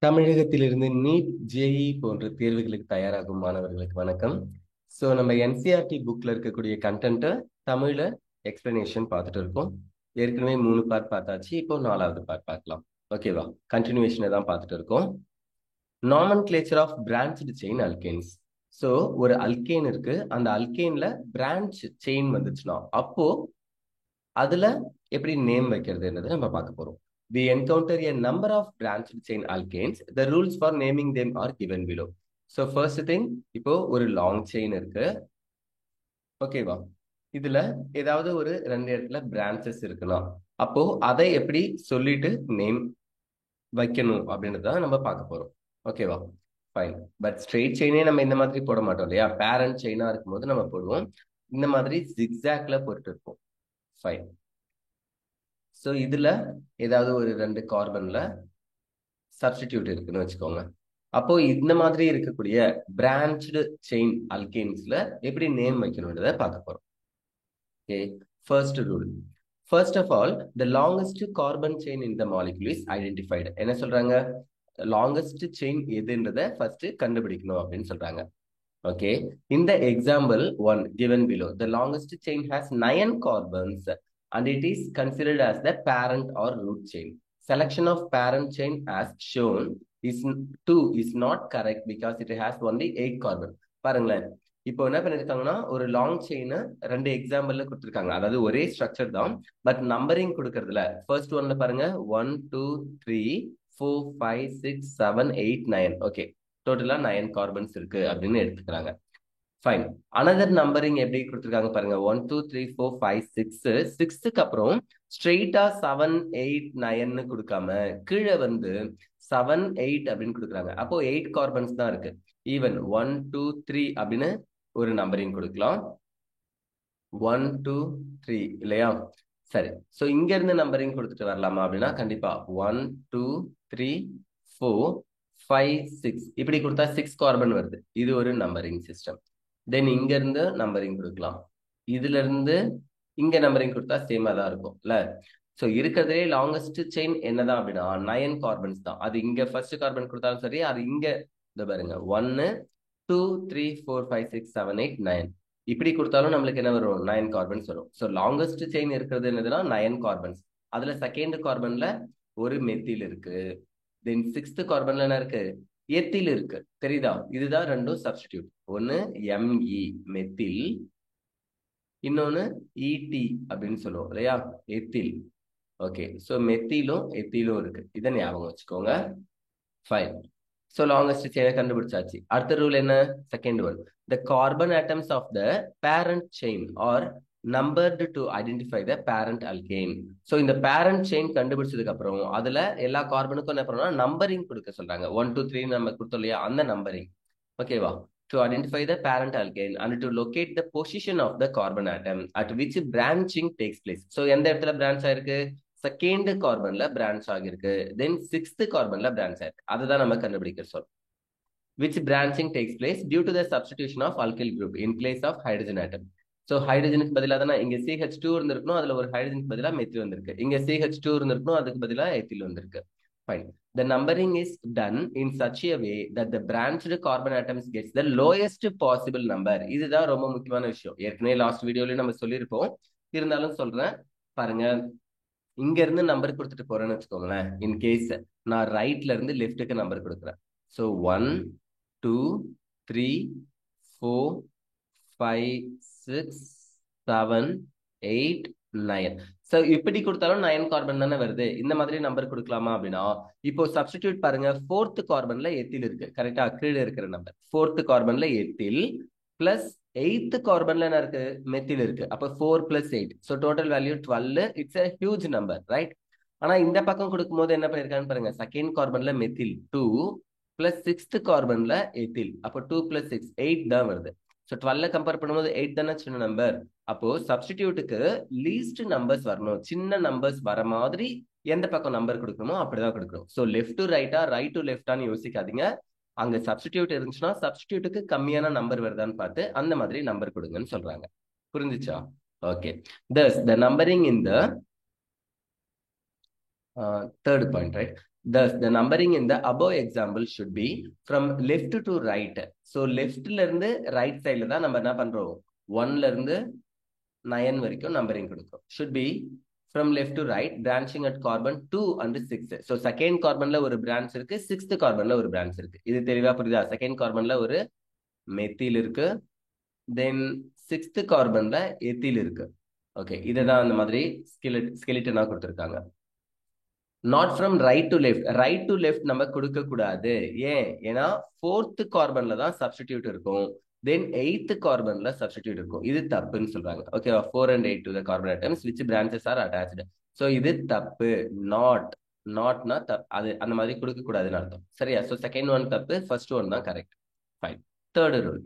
தமிழகத்திலிருந்து NEET JE போன்ற தேர்வுகளுக்கு தயாராகும் மாணவர்களுக்கு வணக்கம். ஸோ நம்ம என்சிஆர்டி புக்ல இருக்கக்கூடிய கண்டென்ட்டை தமிழ்ல எக்ஸ்பிளனேஷன் பார்த்துட்டு இருக்கோம். ஏற்கனவே 3 பார்ட் பார்த்தாச்சு. இப்போ 4வது பார்ட் பார்க்கலாம். ஓகேவா? கண்டினியூஷனை தான் பார்த்துட்டு இருக்கோம். Nomenclature of branched chain alkanes. So ஒரு அல்கேன் இருக்கு. அந்த அல்கேன்ல பிரான்ச் செயின் வந்துச்சுன்னா அப்போ அதுல எப்படி நேம் வைக்கிறதுன்றது நம்ம பார்க்க போறோம். We encounter a number of branched chain alkanes. The rules for naming them are given below. So first thing, இப்போ ஒரு லாங் செயின் இருக்கு. ஓகேவா? இதுல ஏதாவது ஒரு 2 இடத்துல பிரான்ச்சஸ் இருக்குன்னா அப்போ அதை எப்படி சொல்லிட்டு நேம் வைக்கணும் அப்படின்றத நம்ம பார்க்க போறோம். ஓகேவா? ஃபைன். பட் ஸ்ட்ரெயிட் செயினே நம்ம இந்த மாதிரி போட மாட்டோம் இல்லையா? பேரண்ட் செயினா இருக்கும்போது நம்ம போடுவோம். இந்த மாதிரி ஜிக்ஸாக்ல போட்டு இருப்போம். ஃபைன். ஸோ இதுல ஏதாவது ஒரு 2 கார்பன்ல சப்ஸ்டிடியூட் இருக்குன்னு வச்சுக்கோங்க. அப்போ இந்த மாதிரி இருக்கக்கூடிய பிரான்ச்டு செயின் அல்கேன்ஸ்ல எப்படி நேம் வைக்கணும்ன்றத பார்க்க போறோம். Okay, first rule. First of all the longest carbon chain in the molecule is identified. என்ன சொல்றாங்க? லாங்கஸ்ட் செயின் எதுன்றத ஃபர்ஸ்ட் கண்டுபிடிக்கணும் அப்படின்னு சொல்றாங்க. Okay. In the example 1 given below, the longest chain has 9 carbons and it is considered as the parent or root chain. Selection of parent chain as shown is 2 is not correct because it has only 8 carbon. பாருங்களேன், இப்போ என்ன பண்ணிருக்காங்கன்னா ஒரு long chain 2 எக்ஸாம்பிள்ல கொடுத்துருக்காங்க. அதாவது ஒரே structure தான், but numbering கொடுக்கறதுல first ஒன்ல பாருங்க 1 2 3 4 5 6 7 8 9. ஓகே, டோட்டலா 9 கார்பன்ஸ் இருக்கு அப்படின்னு எடுத்துக்கிறாங்க. ஃபைன். அனதர் நம்பரிங் எப்படி கொடுத்துருக்காங்க பாருங்க. 1 2 3 4 5 6. 6க்கு அப்புறம் ஸ்ட்ரெயிட்டா 7 8 9ன்னு கொடுக்காம கீழே வந்து 7 8 அப்படின்னு கொடுக்குறாங்க. அப்போ 8 கார்பன்ஸ் தான் இருக்கு. ஈவன் 1 2 3 அப்படின்னு ஒரு நம்பரிங் கொடுக்கலாம். 1 2 3 இல்லையா? சரி. ஸோ இங்க இருந்து நம்பரிங் கொடுத்துட்டு வரலாமா அப்படின்னா கண்டிப்பா 1 2 3 4 5 6 இப்படி கொடுத்தா 6 கார்பன் வருது. இது ஒரு நம்பரிங் சிஸ்டம். தென் இங்க இருந்து நம்பரிங் கொடுக்கலாம். இதுல இருந்து இங்க நம்பரிங் கொடுத்தா சேமா தான் இருக்கும் இல்ல? ஸோ இருக்கிறதுலே லாங்கஸ்ட் செயின் என்னதான் அப்படின்னா 9 கார்பன்ஸ் தான். அது இங்க ஃபர்ஸ்ட் கார்பன் கொடுத்தாலும் சரி, அது இங்க இந்த பாருங்க 1 2 3 4 5 6 7 8 9 இப்படி கொடுத்தாலும் நம்மளுக்கு என்ன வரும்? 9 கார்பன்ஸ் வரும். ஸோ லாங்கஸ்ட் செயின் இருக்கிறது என்னதுன்னா 9 கார்பன்ஸ். அதுல செகண்ட் கார்பன்ல ஒரு மெத்தில் இருக்கு. தென் 6th கார்பன்ல என்ன இருக்கு? எத்தில் இருக்கு. தெரியுதா? இதுதான் ரெண்டும் சப்ஸ்டிடியூட். ஒன்னு எம்இ மெத்தில், இன்னொன்னு இடி அப்படின்னு சொல்லுவோம் இல்லையா? எத்தில். ஓகே, ஸோ மெத்திலும் எத்திலும் இருக்கு. இதை ஞாபகம் வச்சுக்கோங்க. ஃபைன். ஸோ லாங்கஸ்ட் செயினை கண்டுபிடிச்சாச்சு. அடுத்த ரூல் என்ன? Second one. The carbon atoms of the parent chain are numbered to identify the parent alkane. So இந்த பேரண்ட் செயின் கண்டுபிடிச்சதுக்கு அப்புறம் அதுல எல்லா கார்பனுக்கும் என்ன பண்ணணும்னா நம்பரிங் கொடுக்க சொல்றாங்க. 1 2 3 நம்ம கொடுத்தோம் இல்லையா? அந்த நம்பரிங். ஓகேவா? To identify the parent alkane and to locate the position of the carbon atom at which branching takes place. So எந்த இடத்துல பிரான்ச் ஆயிருக்கு? செகண்ட் கார்பன்ல பிரான்ச் ஆகிருக்கு. தென் 6th கார்பன்ல பிரான்ச் ஆயிருக்கு. அதுதான் நம்ம கண்டுபிடிக்க சொல்றோம். Which branching takes place due to the substitution of alkyl group in place of hydrogen atom. So ஹைட்ரஜனுக்கு பதிலா தானே இங்க CH2 இருந்திருக்கணும், அதுல ஒரு ஹைட்ரஜனுக்கு பதிலா மெத்தில் வந்திருக்கு. இங்க CH2 இருந்திருக்கணும், அதுக்கு பதிலா எத்தில் வந்திருக்கு. Fine. The numbering is done in such a way that the branched carbon atoms gets the lowest possible number. இதுதான் ரொம்ப முக்கியமான விஷயம். ஏற்கனவே லாஸ்ட் வீடியோலயும் நம்ம சொல்லியிருப்போம், இருந்தாலும் சொல்றேன் பாருங்க. இங்க இருந்து நம்பர் கொடுத்துட்டு போறேன்னு வச்சுக்கோங்களேன். இன் கேஸ் நான் ரைட்ல இருந்து லெஃப்ட்டுக்கு நம்பர் கொடுக்குறேன். ஸோ 1 2 3 4 5 6 7 8 9. ஸோ இப்படி கொடுத்தாலும் 9 கார்பன் தானே வருது. இந்த மாதிரி நம்பர் கொடுக்கலாமா அப்படின்னா இப்போ சப்ஸ்டிடியூட் பாருங்க. 4th கார்பன்ல எத்தில் இருக்கு. கரெக்டா? கீழே இருக்கிற நம்பர் 4th கார்பன்ல எத்தில் பிளஸ் 8th கார்பன்ல என்ன இருக்கு? மெத்தில் இருக்கு. அப்ப 4 plus 8. So total value 12. It's a huge number, right? ஆனா இந்த பக்கம் கொடுக்கும்போது என்ன பண்ணிருக்கான்னு பாருங்க. செகண்ட் கார்பன்ல மெத்தில் 2 பிளஸ் 6th கார்பன்ல எத்தில். அப்போ 2 பிளஸ் 6 8 தான் வருது. ஸோ 12 கம்பேர் பண்ணும்போது 8 தானே சின்ன நம்பர். அப்போ சப்ஸ்டிடியூட்டுக்கு லீஸ்ட் நம்பர்ஸ் வரணும். சின்ன நம்பர்ஸ் வர மாதிரி எந்த பக்கம் நம்பர் கொடுக்கணுமோ அப்படிதான் கொடுக்கணும். ஸோ லெஃப்ட் டு ரைட்டா, ரைட் டு லெஃப்டான்னு யோசிக்காதீங்க. அங்க சப்ஸ்டிடியூட் இருந்துச்சுன்னா சப்ஸ்டிடியூட்டுக்கு கம்மியான நம்பர் வருதான்னு பார்த்து அந்த மாதிரி நம்பர் கொடுங்கன்னு சொல்றாங்க. புரிஞ்சுச்சா? Okay. Thus the numbering in the third point, right? Thus, the numbering in the above example should be from left to right. So, leftல இருந்து right sideல தான் நம்ம என்ன பண்றோம்? 1ல இருந்து 9 வரைக்கும் நம்பரிங் கொடுக்கும். Should be from left to right, branching at carbon 2 and 6. So, second carbonல ஒரு branch இருக்கு, sixth carbonல ஒரு branch இருக்கு. இது தெளிவா புரியுதா? second carbonல ஒரு மெத்தில் இருக்கு, தென் சிக்ஸ்த் கார்பன்ல எத்தில் இருக்கு. ஓகே, இதுதான் அந்த மாதிரி ஸ்கெலிட்டனா கொடுத்துருக்காங்க. Not from right to left. Right to left நம்ம கொடுக்க கூடாது. ஏன்னா ஃபோர்த் கார்பன்ல தான் சப்ஸ்டிடியூட் இருக்கும், தென் எய்த் கார்பன்ல சப்ஸ்டிடியூட் இருக்கும். இது தப்புன்னு சொல்றாங்க. Okay, 4 and 8 to the carbon atoms which branches are attached. So இது தப்பு. நாட்னா அது அந்த மாதிரி கொடுக்க கூடாதுன்னு அர்த்தம். சரியா? ஸோ செகண்ட் ஒன் தப்பு, ஃபர்ஸ்ட் ஒன் தான் கரெக்ட். ஃபைன். Third rule.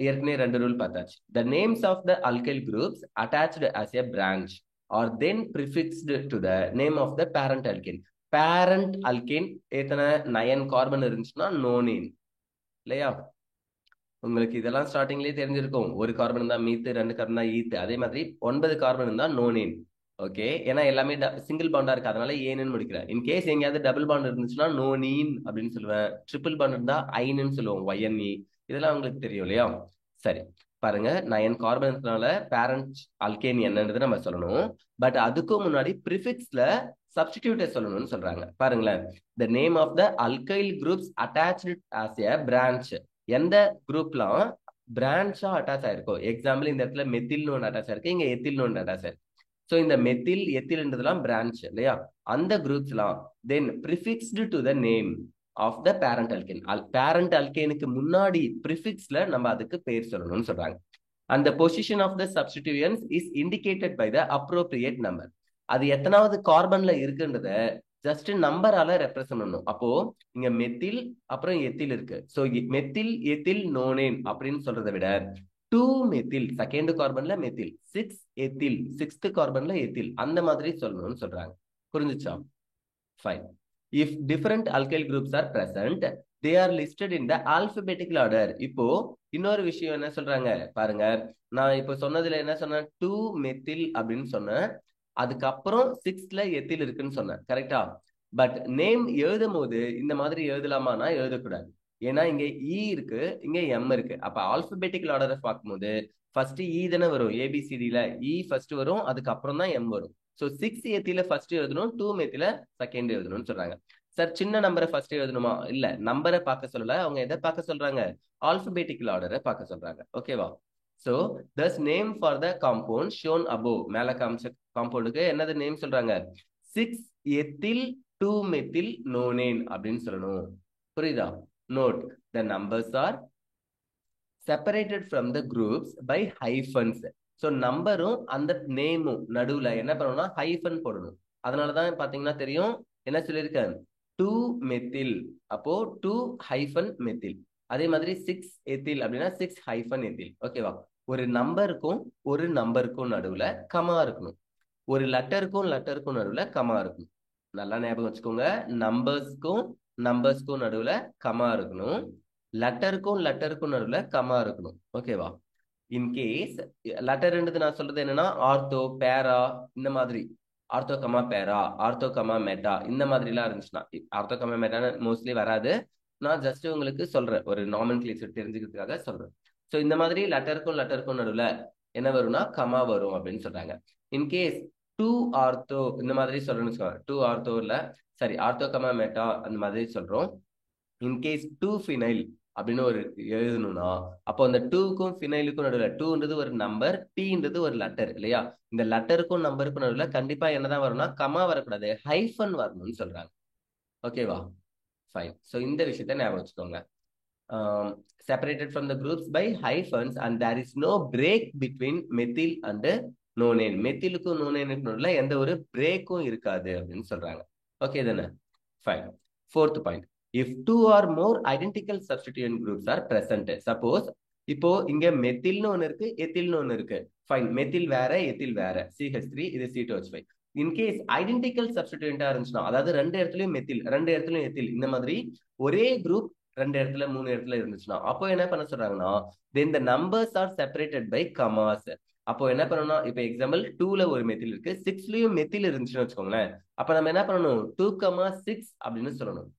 ஏற்கனவே 2 ரூல் பார்த்தாச்சு. The names of the alkyl groups attached as a branch are then prefixed to the name of the parent alkane. parent alkane எத்தனை 9 carbon இருந்துச்சுன்னா நோனேன் இல்லையா? உங்களுக்கு இதெல்லாம் ஸ்டார்டிங்லேயே தெரிஞ்சிருக்கும். ஒரு கார்பன் தான் மீத்து, 2 கார்பன் தான் ஈத்து. அதே மாதிரி 9 கார்பன் தான் நோனேன். ஓகே, ஏன்னா எல்லாமே சிங்கிள் பாண்டா இருக்கு, அதனால ஏன்னு முடிக்கிறேன். இன்கேஸ் எங்கேயாவது டபுள் பாண்ட் இருந்துச்சுன்னா நோனீன் அப்படின்னு சொல்லுவேன். ட்ரிபிள் பாண்ட் இருந்தா ஐன்னு சொல்லுவோம், ஒய்என்இ. இதெல்லாம் உங்களுக்கு தெரியும் இல்லையா? சரி, பாருங்க, 9 கார்பன்ஸ்னால பேரண்ட் அல்கேன் என்னன்றது நம்ம சொல்லணும். பட் அதுக்கும் முன்னாடி ப்ரிஃபிக்ஸ்ல சப்ஸ்டிடியூட்டை சொல்லணும்னு சொல்றாங்க. பாருங்களேன், the name of the alkyl groups attached as a branch. எந்த குரூப்லாம் பிரான்ச்சா அட்டாச் ஆயிருக்கும்? எக்ஸாம்பிள் இந்த இடத்துல மெத்தில்னு ஒன்று அட்டாச் ஆயிருக்கு, இங்க எத்தில்னு ஒன்று அட்டாச் ஆயிருக்கு. ஸோ இந்த மெத்தில் எத்தில்ன்றதுலாம் பிரான்ச் இல்லையா? அந்த குரூப்ஸ்லாம் then prefixed to the name of the parent alkane. Parent அல்கேனுக்கு முன்னாடி ப்ரிஃபிக்ஸ்ல நம்ம அதுக்கு பேர் சொல்லணும்னு சொல்றாங்க. அந்த position of the substituents is indicated by the appropriate number. அது எத்தனாவது கார்பன்ல இருக்குன்றத ஜஸ்ட் நம்பரால ரெப்ரசன்ட் பண்ணணும். அப்போ இங்க மெத்தில் அப்புறம் எத்தில் இருக்கு. ஸோ மெத்தில் எத்தில் நோனேன் அப்படின்னு சொல்றதை விட 2 மெத்தில் செகண்ட் கார்பன்ல மெத்தில், 6 எத்தில் சிக்ஸ்த் கார்பன்ல எத்தில், அந்த மாதிரி சொல்லணும்னு சொல்றாங்க. புரிஞ்சுச்சா? Fine. If different alkyl groups are present, they are listed in the alphabetical order. இப்போ இன்னொரு விஷயம் என்ன சொல்றாங்க பாருங்க. நான் இப்போ சொன்னதுல என்ன சொன்னேன்? 2 மெத்தில் அப்படின்னு சொன்னேன், அதுக்கப்புறம் 6ல எத்தில் இருக்குன்னு சொன்னேன், கரெக்டா? பட் நேம் எழுதும் போது இந்த மாதிரி எழுதலாமான்னா எழுதக்கூடாது. ஏன்னா இங்க இ இருக்கு, இங்க எம் இருக்கு. அப்ப ஆல்பபெட்டிக்கல் ஆர்டரை பார்க்கும்போது ஃபர்ஸ்ட் இ தானே வரும். ஏபிசிடில இ ஃபர்ஸ்ட் வரும், அதுக்கப்புறம் தான் எம் வரும். ஸோ 6 எத்தில ஃபர்ஸ்ட் எழுதணும், 2 மெத்தில செகண்ட் எழுதணும்னு சொல்றாங்க. சார், சின்ன நம்பரை ஃபர்ஸ்ட் எழுதணுமா? இல்ல, நம்பரை பார்க்க சொல்லல, அவங்க எதை பார்க்க சொல்றாங்க? ஆல்பபெட்டிக்கல் ஆர்டரை பார்க்க சொல்றாங்க. ஓகேவா? So thus name for the compound shown above, மேல காமிச்ச காம்பவுண்டுக்கு என்னது நேம் சொல்றாங்க? 6 எத்தில் 2 மெத்தில் நோனேன் அப்படின்னு சொல்லணும். புரியுதா? Note, the numbers are separated from the groups by hyphens. So நம்பரும் அந்த நேமும் நடுவுல என்ன பண்ணணும்னா ஹைஃபன் போடணும். அதனாலதான் பாத்தீங்கன்னா தெரியும், என்ன சொல்லியிருக்கேன்? 2 மெத்தில், அப்போ 2 ஹைஃபன் மெத்தில். அதே மாதிரி 6 எத்தில் அப்படின்னா 6 ஹைஃபன் எத்தில். ஓகேவா? ஒரு நம்பருக்கும் நடுவுல கமா இருக்கணும். ஒரு லெட்டருக்கும் நடுவுல கமா இருக்கணும். நல்லா ஞாபகம் வச்சுக்கோங்க, நம்பர்ஸ்க்கும் நடுவுல கமா இருக்கணும், லெட்டருக்கும் நடுவுல கமா இருக்கணும். ஓகேவா? இன்கேஸ் லெட்டர்ன்றது நான் சொல்றது என்னன்னா ஆர்த்தோ பேரா, இந்த மாதிரி ஆர்த்தோ கமா பேரா, ஆர்த்தோ கமா மெட்டா, இந்த மாதிரி எல்லாம் இருந்துச்சுன்னா, ஆர்த்தோ கமா மெட்டா மோஸ்ட்லி வராது. நான் ஜஸ்ட் உங்களுக்கு சொல்றேன், ஒரு நாமென்கிளேச்சர் தெரிஞ்சுக்கிறதுக்காக சொல்றேன். ஸோ இந்த மாதிரி லெட்டருக்கும் நடுவுல என்ன வரும்னா கமா வரும் அப்படின்னு சொல்றாங்க. இன்கேஸ் 2 ஆர்த்தோ இந்த மாதிரி சொல்றேன்னு வச்சுக்கோங்க, 2 ஆர்த்தோ இல்ல, சரி, ஆர்த்தோ கமா மெட்டா அந்த மாதிரி சொல்றோம். இன்கேஸ் 2 ஃபினைல் அப்படின்னு ஒரு எழுதணும்னா, அப்போ அந்த 2க்கும் ஃபினைலுக்கும் நடுவில் 2ன்றது ஒரு நம்பர், டீன்றது ஒரு லெட்டர் இல்லையா? இந்த லெட்டருக்கும் நம்பருக்கும் நடுவில் கண்டிப்பா என்னதான் வரும்னா கமா வரக்கூடாது, ஹைஃபன் வரணும்னு சொல்றாங்க. ஓகேவா? ஃபைன். ஸோ இந்த விஷயத்த ஞாபகம் வச்சுக்கோங்க. Separated from the groups by hyphens and there is no break between methyl and nonane. மெத்திலுக்கும் நோனேனுக்கும் நடுவில் எந்த ஒரு பிரேக்கும் இருக்காது அப்படின்னு சொல்றாங்க. ஓகே தானே? Fine. Fourth point. If 2 or more identical substituent groups are present, suppose இப்போ இங்க மெத்தில்னு ஒன்னு இருக்கு, எத்தில்னு ஒன்னு இருக்கு. ஃபைன், மெத்தில் வேற எத்தில் வேற, CH3 இது C2H5. இன்கேஸ் ஐடென்டிக்கல் சப்ஸ்டிடியூண்டா இருந்துச்சுன்னா, அதாவது 2 இடத்துலயும் மெத்தில் 2 இடத்துலயும் எத்தில், இந்த மாதிரி ஒரே குரூப் 2 இடத்துல 3 இடத்துல இருந்துச்சுன்னா, அப்போ என்ன பண்ண சொல்றாங்கன்னா, then the numbers are separated by commas. அப்போ என்ன பண்ணணும், இப்போ எக்ஸாம்பிள் 2ல ஒரு மெத்தில் இருக்கு, 6லயும் மெத்தில் இருந்துச்சுன்னு வச்சுக்கோங்களேன். அப்ப நம்ம என்ன பண்ணணும், 2,6 அப்படின்னு சொல்லணும்.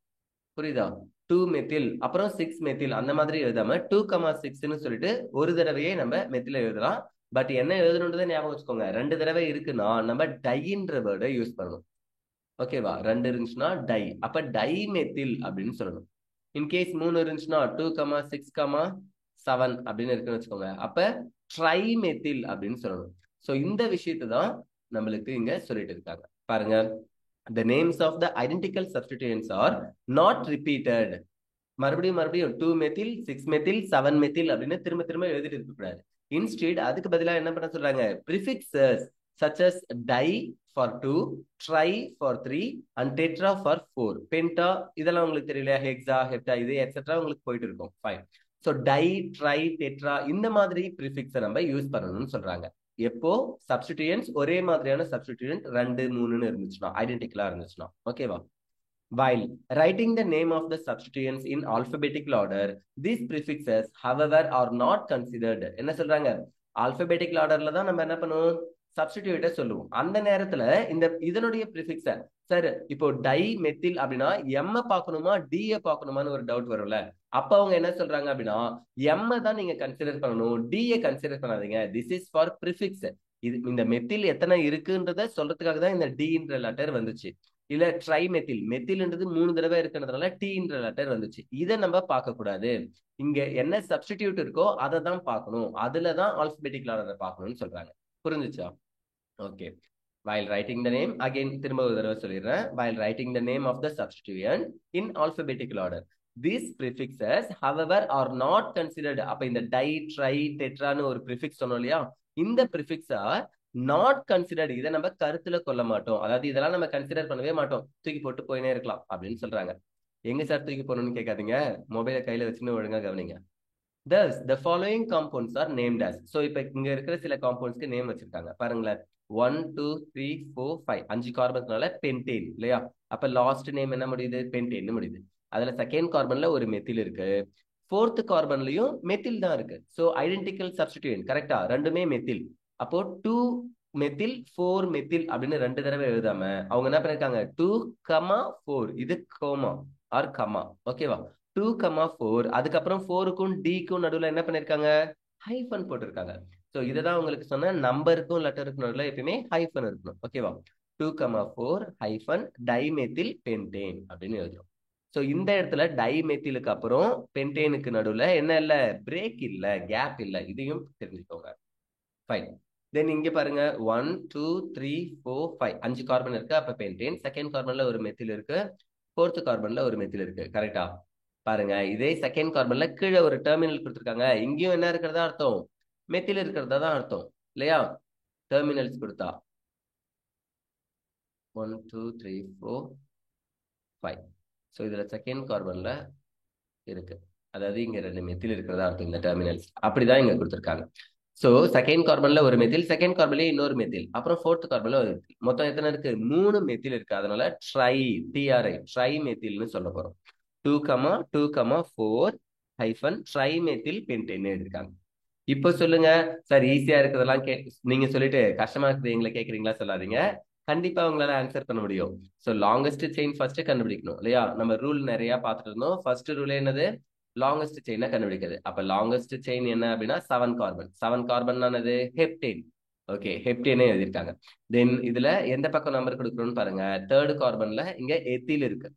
புரியுதா? 2 மெத்தில் அப்புறம் 6 மெத்தில் அந்த மாதிரி எழுதாம 2,6ன்னு சொல்லிட்டு ஒரு தடவையே நம்ம மெத்தில் எழுதலாம். பட் என்ன எழுதணுன்றதை ஞாபகம் வச்சுக்கோங்க. 2 தடவை இருக்குன்னா நம்ம டைன்ற வேர்டை யூஸ் பண்ணணும். ஓகேவா? 2 இருந்துச்சுன்னா டை, அப்ப டை மெத்தில் அப்படின்னு சொல்லணும். இன்கேஸ் 3 இருந்துச்சுன்னா 2,6,7 அப்படின்னு இருக்குன்னு வச்சுக்கோங்க. அப்ப ட்ரை மெத்தில் அப்படின்னு சொல்லணும். ஸோ இந்த விஷயத்தை தான் நம்மளுக்கு இங்க சொல்லிட்டு இருக்காங்க. பாருங்க, the names of the identical substituents are not repeated. மறுபடியும் 2 மெத்தில் 6 மெத்தில் 7 மெத்தில் அப்படின்னு திரும்ப திரும்ப எழுதிட்டு இருக்க கூடாது. இன்ஸ்டெட் அதுக்கு பதிலா என்ன பண்ண சொல்றாங்க, prefixes such as di for 2, tri for 3 and tetra for 4. penta இதெல்லாம் உங்களுக்கு தெரியல, ஹெக்ஸா ஹெப்டா இது எக்ஸெட்ரா உங்களுக்கு போயிட்டு இருக்கும். Fine. So di tri tetra இந்த மாதிரி ப்ரிஃபிக்ஸை நம்ம யூஸ் பண்ணணும்னு சொல்றாங்க. எப்போ சப்ஸ்டிடியூயன்ட்ஸ் ஒரே மாதிரியான சப்ஸ்டிடியூயன்ட் 2 3ன்னு இருந்துச்சுன்னா, ஐடென்டிக்கலா இருந்துச்சுன்னா. ஓகேவா? While writing the name of the substituents in alphabetical order, these prefixes, however, are not considered. என்ன சொல்றாங்க, alphabetical orderல தான் நம்ம என்ன பண்ணுவோம், சப்ஸ்டிடியூட்டை சொல்லுவோம். அந்த நேரத்துல இதனுடைய ப்ரிஃபிக்ஸ, சார் இப்போ டை மெத்தில் அப்படின்னா எம் பார்க்கணுமா டிஏ பார்க்கணுமான்னு ஒரு டவுட் வரும்ல. அப்ப அவங்க என்ன சொல்றாங்க அப்படின்னா, எம் தான் நீங்க கன்சிடர் பண்ணணும், டிஏ கன்சிடர் பண்ணாதீங்க. This is for prefix. இந்த மெத்தில் எத்தனை இருக்குன்றத சொல்றதுக்காக தான் இந்த டின்ற லெட்டர் வந்துச்சு. இல்ல ட்ரை மெத்தில், மெத்தில்ன்றது 3 தடவை இருக்கிறதுனால டீன்ற லெட்டர் வந்துச்சு. இதை நம்ம பார்க்க கூடாது. இங்க என்ன சப்ஸ்டிடியூட் இருக்கோ அதை தான் பார்க்கணும், அதுலதான் ஆல்பபெட்டிக்கல் ஆர்டரை பார்க்கணும்னு சொல்றாங்க. புரிஞ்சுச்சா? Okay. While writing the name, again திரும்ப ஒரு தடவை சொல்லிடுறேன். While writing the name of the substituent in alphabetical order, these prefixes, however, are not considered. அப்ப இந்த டை ட்ரை டெட்ரான்னு ஒரு ப்ரிஃபிக்ஸ் சொன்னோம் இல்லையா, இந்த ப்ரிஃபிக்ஸ் ஆர் நாட் கன்சிடர்ட். இதை நம்ம கருத்துல கொள்ள மாட்டோம். அதாவது இதெல்லாம் நம்ம கன்சிடர் பண்ணவே மாட்டோம், தூக்கி போட்டு போயினே இருக்கலாம் அப்படின்னு சொல்றாங்க. எங்க சார் தூக்கி போகணும்னு கேட்காதீங்க, மொபைலை கையில வச்சுன்னு ஒழுங்கா கவனிங்க. Thus, the following compounds are named as. So, இப்ப இங்க இருக்கிற சில காம்பவுண்ட்ஸ்க்கு நேம் வச்சிருக்காங்க பாருங்களேன். 1 2 3 4 5 5 கார்பன்ஸ்னால பென்டேன் இல்லையா? அப்ப லாஸ்ட் நேம் என்ன முடியுது, பென்டேன் முடியுது. அதுல செகண்ட் கார்பன்ல ஒரு மெத்தில் இருக்கு, ஃபோர்த் கார்பன்லயும் மெத்தில் தான் இருக்கு. ஸோ ஐடென்டிக்கல் சப்ஸ்டிடியூயன்ட் கரெக்டா, ரெண்டுமே மெத்தில். அப்போ 2 மெத்தில் 4 மெத்தில் அப்படின்னு 2 தடவை எழுதாம அவங்க என்ன பண்ணிருக்காங்க, 2,4 இது கோமா ஆர் கமா. ஓகேவா? 2,4 அதுக்கப்புறம் 4க்கும் டிக்கும் நடுவில் என்ன பண்ணிருக்காங்க, ஹைஃபன் போட்டிருக்காங்க. ஸோ இதைதான் உங்களுக்கு சொன்ன, நம்பருக்கும் லெட்டருக்கும் நடுவில் எப்பயுமே ஹைஃபன் இருக்கணும். ஓகேவா? 2,4 ஹைஃபன் டைமெத்தில் பென்டேன் அப்படின்னு எழுதுறோம். ஸோ இந்த இடத்துல டைமெத்திலுக்கு அப்புறம் பென்டேனுக்கு நடுவில் என்ன இல்லை, பிரேக் இல்லை, கேப் இல்லை. இதையும் தெரிஞ்சுக்கோங்க. ஃபைன். தென் இங்க பாருங்க 1 2 3 4 5 5 கார்பன் இருக்கு. அப்ப பென்டேன். செகண்ட் கார்பன்ல ஒரு மெத்தில் இருக்கு, ஃபோர்த் கார்பன்ல ஒரு மெத்தில் இருக்கு. கரெக்டா? பாருங்க, இதே செகண்ட் கார்பன்ல கீழே ஒரு டெர்மினல் கொடுத்துருக்காங்க. இங்கேயும் என்ன இருக்கிறதா அர்த்தம், மெத்தில் இருக்கிறதா தான் அர்த்தம் இல்லையா? டெர்மினல்ஸ் கொடுத்தா 1 2 3 4 5. ஸோ இதுல செகண்ட் கார்பன்ல இருக்கு, அதாவது இங்க 2 மெத்தில் இருக்கிறதா அர்த்தம். இந்த டெர்மினல்ஸ் அப்படிதான் இங்க கொடுத்துருக்காங்க. ஸோ செகண்ட் கார்பன்ல ஒரு மெத்தில், செகண்ட் கார்பன்ல இன்னொரு மெத்தில், அப்புறம் ஃபோர்த் கார்பன்ல ஒரு மெத்தில். மொத்தம் எத்தனை இருக்கு, 3 மெத்தில் இருக்கு. அதனால ட்ரை டிஆர்ஐ ட்ரை மெத்தில்னு சொல்ல போறோம். 2,2,4 ஹைஃபன் ட்ரை மெத்தில் பென்டேன் எடுத்துருக்காங்க. இப்போ சொல்லுங்க சார், ஈஸியா இருக்கிறதெல்லாம் நீங்க சொல்லிட்டு கஷ்டமா இருக்குது எங்களை கேட்குறீங்களா சொல்லாதீங்க. கண்டிப்பா உங்களால ஆன்சர் பண்ண முடியும். ஸோ லாங்கஸ்ட் செயின் ஃபர்ஸ்ட் கண்டுபிடிக்கணும் இல்லையா? நம்ம ரூல் நிறைய பார்த்துட்டு இருந்தோம். ஃபர்ஸ்ட் ரூல் என்னது, லாங்கஸ்ட் செயினை கண்டுபிடிக்கிறது. அப்ப லாங்கஸ்ட் செயின் என்ன அப்படின்னா 7 கார்பன். 7 கார்பன் ஆனது ஹெப்டேன். ஓகே, ஹெப்டேனே எழுதியிருக்காங்க. தென் இதுல எந்த பக்கம் நம்பர் கொடுக்கணும்னு பாருங்க. தேர்ட் கார்பன்ல இங்க எத்தில் இருக்கு.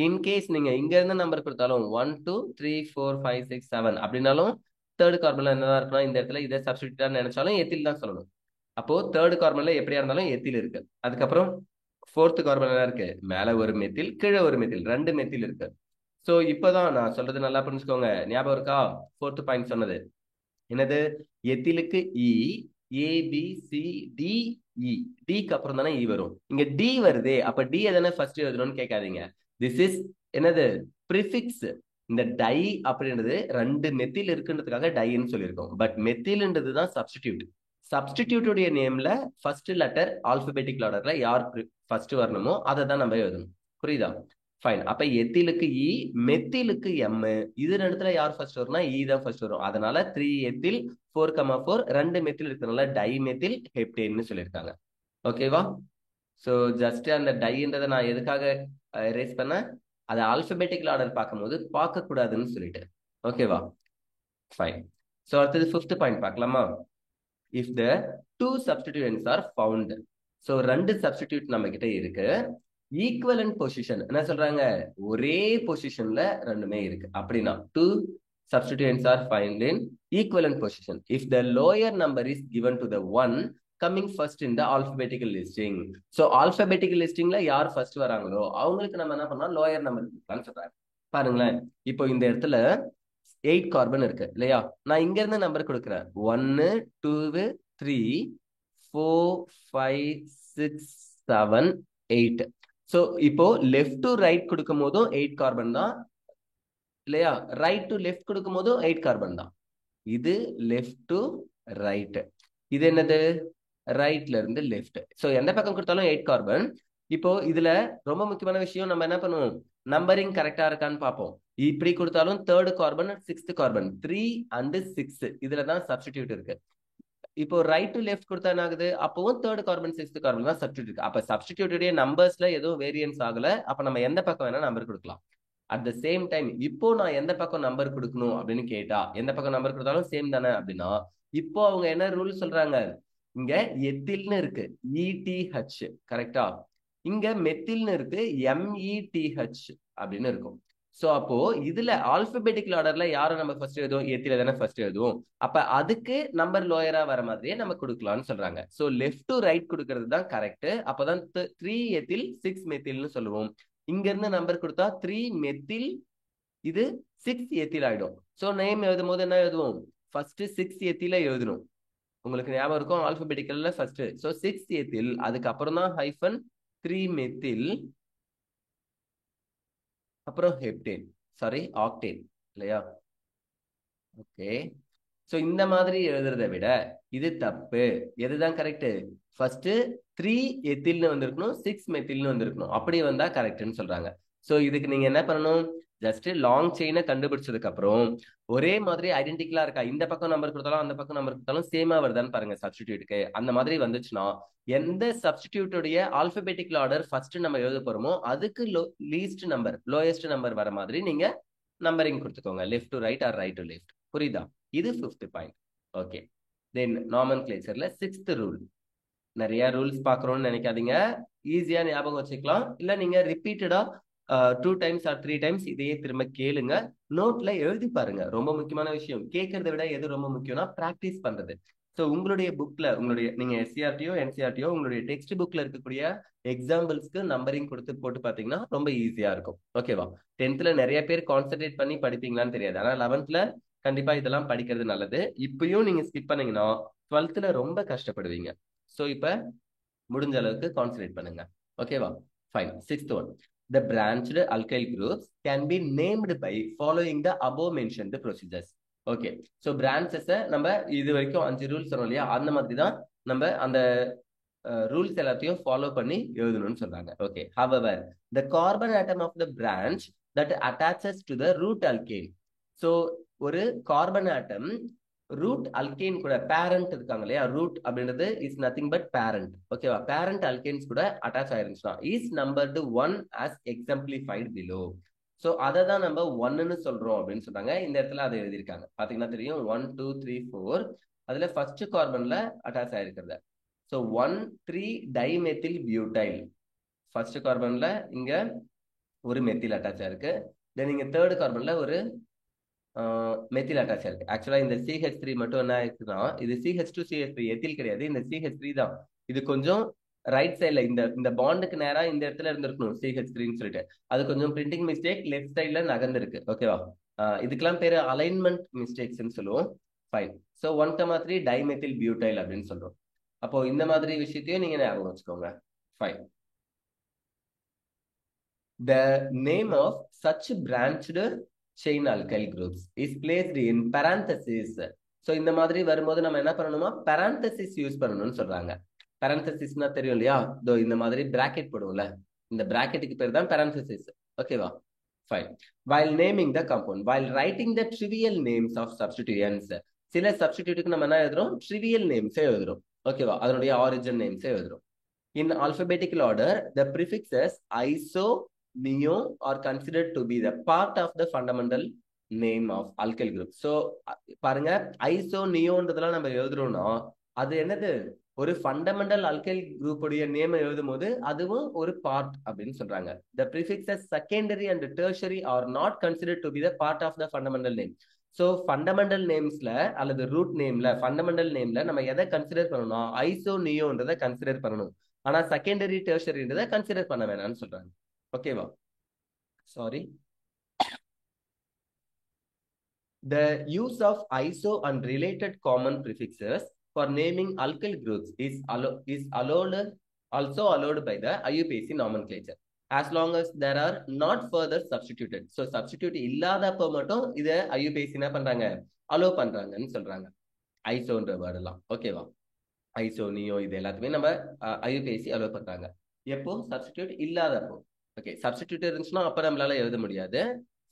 இன்கேஸ் நீங்க இங்க இருந்து நம்பர் கொடுத்தாலும் 1 2 3 4 5 6 7 அப்படின்னாலும் தேர்ட் கார்பன்ல என்னதான் இருக்கணும், இந்த இடத்துல இதை சப்ஸ்டிடியூட்டா நினைச்சாலும் எத்தில் தான் சொல்லணும். அப்போ தேர்ட் கார்பன்ல எப்படியா இருந்தாலும் எத்தில் இருக்கு. அதுக்கப்புறம் ஃபோர்த் கார்பன் என்ன இருக்கு, மேல ஒரு மெத்தில் கீழே ஒரு மெத்தில், 2 மெத்தில் இருக்கு. சோ இப்பதான் நான் சொல்றது நல்லா புரிஞ்சுக்கோங்க. ஞாபகம் இருக்கா ஃபோர்த் பாயிண்ட் சொன்னது என்னது, எத்திலுக்கு இ, ABCDE, டிக்கு அப்புறம் தானே இ வரும். இங்க டி வருதே, அப்ப டி எதனா ஃபர்ஸ்ட் எழுதணும்னு கேட்காதீங்க. திஸ் இஸ் என்னது, ப்ரிஃபிக்ஸ். இந்த டை அப்படின்றது 2 மெத்தில் இருக்குன்றதுக்காக டைன்னு சொல்லியிருக்கோம். பட் மெத்தில்ன்றது தான் சப்ஸ்டிடியூட். சப்ஸ்டிடியூட்டுடைய நேம்ல ஃபர்ஸ்ட் லெட்டர் ஆல்பபெட்டிக் ஆர்டர்ல யார் ஃபர்ஸ்ட் வரணுமோ அதை தான் நம்ம எழுதணும். புரியுதா? ஃபைன். அப்ப எத்திலுக்கு இ, மெத்திலுக்கு எம். இது ரெண்டுத்துல யார் ஃபர்ஸ்ட் வரும்னா இ தான் ஃபர்ஸ்ட் வரும். அதனால 3 எத்தில் 4,4 2 மெத்தில் இருக்கிறதுனால டை மெத்தில் ஹெப்டேன்னு சொல்லியிருக்காங்க. ஓகேவா? ஸோ ஜஸ்ட் அந்த டைன்றதை நான் எதுக்காக erase பண்ணேன்? அது ஆல்பபெட்டிக்கல் ஆர்டர் பார்க்கும்போது பார்க்கக்கூடாதுன்னு சொல்லிட்டு. ஓகேவா? ஃபைன். ஸோ அடுத்தது 5th பாயிண்ட் பார்க்கலாமா? If the two substituents are found. So ரெண்டு சப்ஸ்டிடியூட் நம்ம கிட்ட இருக்கு. ஈக்குவலன்ட் பொசிஷன் என்ன சொல்றாங்க? ஒரே பொசிஷன்ல ரெண்டுமே இருக்கு. அப்படின்னா two substituents are find in equivalent position if the lower number is given to the one coming first in the alphabetical listing. So alphabetical லிஸ்டிங்ல யார் ஃபர்ஸ்ட் வராங்களோ அவங்களுக்கு நம்ம என்ன பண்ணலாம்? லோயர் நம்பர் கொடுக்கலாம்னு சொல்றாங்க. பாருங்களேன், இப்போ இந்த இடத்துல 8 கார்பன் இருக்கு இல்லையா? நான் இங்க இருந்து நம்பர் கொடுக்குறேன். 1 2 3 4 5 6 7 8. ஸோ இப்போ லெஃப்ட் டு ரைட் கொடுக்கும் போதும் 8 கார்பன் தான் இல்லையா? ரைட் டு லெஃப்ட் கொடுக்கும் போதும் 8 கார்பன் தான். இது லெஃப்ட் டு ரைட். இது என்னது? ரைட்ல இருந்து லெஃப்ட். ஸோ எந்த பக்கம் கொடுத்தாலும் 8 கார்பன். இப்போ இதுல ரொம்ப முக்கியமான விஷயம், நம்ம என்ன பண்ணுவோம்? நம்பரிங் கரெக்டா இருக்கான்னு பார்ப்போம். இப்படி கொடுத்தாலும் 3rd carbon 6th carbon 3 and 6 இதுல தான் சப்ஸ்டிடியூட் இருக்கு. இப்போ ரைட் டு லெஃப்ட் கொடுத்தா என்ன ஆகுது? அப்பவும் 3rd கார்பன் 6th கார்பன் தான் சப்ஸ்டிடியூட் இருக்கு. அப்ப சப்ஸ்டிடியூட்டோட நம்பர்ஸ்ல எதுவும் வேரியன்ஸ் ஆகல. அப்ப நம்ம எந்த பக்கம் வேணா நம்பர் கொடுக்கலாம். அட் த சேம் டைம் இப்போ நான் எந்த பக்கம் நம்பர் கொடுக்கணும் அப்படின்னு கேட்டா, எந்த பக்கம் நம்பர் கொடுத்தாலும் சேம் தானே அப்படின்னா, இப்போ அவங்க என்ன ரூல் சொல்றாங்க? இங்க எத்தில்னு இருக்கு, இடிஹெச் கரெக்டா? இங்க மெத்தில்னு இருக்கு, எம்இடிஹெச் அப்படின்னு இருக்கும். சோ அப்போ இதுல ஆல்பபெட்டிக்கல் ஆர்டர்ல யாரை நம்ம ஃபர்ஸ்ட் எழுதுவோம்? எத்தில தானே ஃபர்ஸ்ட் எழுதுவோம். அப்ப அதுக்கு நம்பர் லோயரா வர மாதிரியே நம்ம கொடுக்கலாம்னு சொல்றாங்க. சோ லெஃப்ட் டு ரைட் கொடுக்கறது தான் கரெக்ட். அப்பதான் 3 எத்தில் 6 மெத்தில்னு சொல்லுவோம். இங்க இருந்து நம்பர் கொடுத்தா 3 மெத்தில், இது 6 எத்தில் ஆயிடும். சோ நேம் எழுதும் போது என்ன எழுதுவோம்? ஃபர்ஸ்ட் 6 எத்தில எழுதணும். உங்களுக்கு ஞாபகம் இருக்கும், ஆல்பபெட்டிக்கல்ல ஃபர்ஸ்ட். சோ 6 எத்தில், அதுக்கப்புறம் தான் ஹைஃபன் 3 மெத்தில், அப்புறம் ஹெப்டேன், சாரி ஆக்டேன் இல்லையா? ஓகே. சோ இந்த மாதிரி எழுதுறத விட இது தப்பு. எதுதான் கரெக்ட்? ஃபர்ஸ்ட் 3 எத்தில்னு வந்திருக்கணும், 6 மெத்தில்னு வந்திருக்கணும். அப்படி வந்தா கரெக்ட்னு சொல்றாங்க. சோ இதுக்கு நீங்க என்ன பண்ணணும்? ஜஸ்ட் லாங் செயினை கண்டுபிடிச்சதுக்கு அப்புறம் ஒரே மாதிரி ஐடென்டிக்கலா இருக்கா, இந்த பக்கம் நம்பர் கொடுத்தாலும் அந்த பக்கம் நம்பர் கொடுத்தாலும் சேமா வருதான்னு பாருங்க சப்ஸ்டிடியூட்டுக்கு. அந்த மாதிரி வந்துச்சுன்னா எந்த சப்ஸ்டிடியூட்டுடைய ஆல்பபெட்டிக்கல் ஆர்டர் ஃபர்ஸ்ட் நம்ம எழுத போறோமோ அதுக்கு லீஸ்ட் நம்பர், லோயஸ்ட் நம்பர் வர மாதிரி நீங்க நம்பரிங் கொடுத்துக்கோங்க. Left to right or right to left. புரியுதா? இது 5th பாயிண்ட். ஓகே. தென் நாமென்கிளேச்சர்ல 6th ரூல். நிறைய ரூல்ஸ் பார்க்கறோம்னு நினைக்காதீங்க, ஈஸியா ஞாபகம் வச்சுக்கலாம். இல்ல நீங்க ரிப்பீட்டடா 2 டைம்ஸ் ஆர் 3 டைம்ஸ் இதையே திரும்ப கேளுங்க, நோட்ல எழுதி பாருங்க. ரொம்ப முக்கியமான விஷயம், கேட்கறத விட எது ரொம்ப முக்கியம்னா பிராக்டிஸ் பண்றது. ஸோ உங்களுடைய புக்ல, உங்களுடைய நீங்க எஸ்சிஆர்டியோ என்சிஆர்டியோ உங்களுடைய டெக்ஸ்ட் புக்ல இருக்கக்கூடிய எக்ஸாம்பிள்ஸ்க்கு நம்பரிங் கொடுத்து போட்டு பாத்தீங்கன்னா ரொம்ப ஈஸியா இருக்கும். ஓகேவா? 10th நிறைய பேர் கான்சென்ட்ரேட் பண்ணி படிப்பீங்களான்னு தெரியாது, ஆனா 11th கண்டிப்பா இதெல்லாம் படிக்கிறது நல்லது. இப்பயும் நீங்க ஸ்கிப் பண்ணீங்கன்னா 12th ரொம்ப கஷ்டப்படுவீங்க. சோ இப்ப முடிஞ்ச அளவுக்கு கான்சென்ட்ரேட் பண்ணுங்க. ஓகேவா? Fine. 6th one. The branched alkyl groups can be named by following the above mentioned procedures. Okay. So branches நம்ம இது வரைக்கும் 5 ரூல்ஸ் சொன்னோம் இல்லையா? அந்த மாதிரி தான் நம்ம அந்த ரூல்ஸ் எல்லாத்தையும் ஃபாலோ பண்ணி எழுதணும்னு சொல்றாங்க. Okay. However, the carbon atom of the branch that attaches to the root alkane. So ஒரு கார்பன் ஆட்டம் ரூட் அல்கேன் கூட பேரண்ட் இருக்காங்க இல்லையா? ரூட் அப்படின்றது இஸ் நத்திங் பட் பேரண்ட். ஓகேவா? பேரண்ட் அல்கேன்ஸ் கூட அட்டாச் ஆயிருந்துச்சுன்னா is numbered 1 as exemplified below. So அதை தான் நம்ம 1ன்னு சொல்றோம் அப்படின்னு சொல்றாங்க. இந்த இடத்துல அதை எழுதியிருக்காங்க, பாத்தீங்கன்னா தெரியும். 1 2 3 4 அதுல ஃபர்ஸ்ட் கார்பன்ல அட்டாச் ஆயிருக்கிறது. சோ 1 3 டைமெத்தில் பியூட்டைல், ஃபர்ஸ்ட் கார்பன்ல இங்க ஒரு மெத்தில் அட்டாச் ஆயிருக்கு. தென் இங்க 3rd கார்பன்ல ஒரு மெத்தில் அட்டாச் ஆயிருக்கு. ஆக்சுவலா இந்த CH3 மட்டும் என்ன ஆயிருக்குன்னா, இது CH2CH3 எத்தில் கிடையாது, இந்த CH3 தான். இது கொஞ்சம் ரைட் சைட்ல இந்த பாண்டுக்கு நேரா இந்த இடத்துல இருந்திருக்கணும் CH3ன்னு சொல்லிட்டு, அது கொஞ்சம் பிரிண்டிங் மிஸ்டேக் லெஃப்ட் சைட்ல நகர்ந்திருக்கு. ஓகேவா? இதுக்கெல்லாம் பேரு அலைன்மெண்ட் மிஸ்டேக்ஸ்ன்னு சொல்லுவோம். ஃபைன். ஸோ 1,3 டைமெத்தில் பியூட்டைல் அப்படின்னு சொல்றோம். அப்போ இந்த மாதிரி விஷயத்தையும் நீங்க ஞாபகம் வச்சுக்கோங்க. Fine. The name of such branched chain alkyl groups is placed in parentheses. So இந்த மாதிரி வரும்போது நம்ம என்ன பண்ணணுமா? parenthesis யூஸ் பண்ணணும்னு சொல்றாங்க. parenthesisனா தெரியும் இல்லையா? இந்த மாதிரி பிராக்கெட் போடுவோம்ல, இந்த பிராக்கெட்டுக்கு பேர் தான் parenthesis. ஓகேவா? Fine. while naming the compound, while writing the trivial names of substituents, சில சப்ஸ்டிடியூட்டுக்கு நம்ம என்ன எழுதுறோம்? ட்ரிவியல் நேம்ஸே எழுதுறோம். ஓகேவா? அதனுடைய ஆரிஜின் நேம்ஸே எழுதுறோம். In alphabetical order, the prefixes iso, neo are considered to be the part of the fundamental name of alkyl group. So, பாருங்க, iso, neoன்றதெல்லாம் நம்ம எழுதுறோம்னா அது என்னது? ஒரு ஃபண்டமெண்டல் அல்கைல் குரூப் உடைய நேம் எழுதும் போது அதுவும் ஒரு பார்ட் அப்படின்னு சொல்றாங்க. The prefixes secondary and tertiary are not considered to be the part of the fundamental name. So fundamental நேம்ஸ்ல அல்லது ரூட் நேம்ல ஃபண்டமெண்டல் நேம்ல நம்ம எதை கன்சிடர் பண்ணணும்? ஐசோ நியோன்றதை கன்சிடர் பண்ணணும். ஆனா செகண்டரி டெர்ஷரின்றதை கன்சிடர் பண்ண வேணாம்னு சொல்றாங்க. ஓகேவா? Sorry. The use of iso and related common prefixes for naming alkyl groups is also allowed by the IUPAC nomenclature, as long as there are not further substituted. So substitute இல்லாதப்ப மட்டும் இத IUPAC என்ன பண்றாங்க? Allow பண்றாங்கன்னு சொல்றாங்க. ஐசோன்ற word எல்லாம். ஓகேவா? Iso, neo இது எல்லாத்தையுமே நம்ம ஐயுபிஏசி அலோ பண்றாங்க. எப்போ? சப்ஸ்டிடியூட் இல்லாதப்போ. ஓகே, சப்ஸ்டிடியூட் இருந்துச்சுன்னா அப்ப நம்மளால எழுத முடியாது.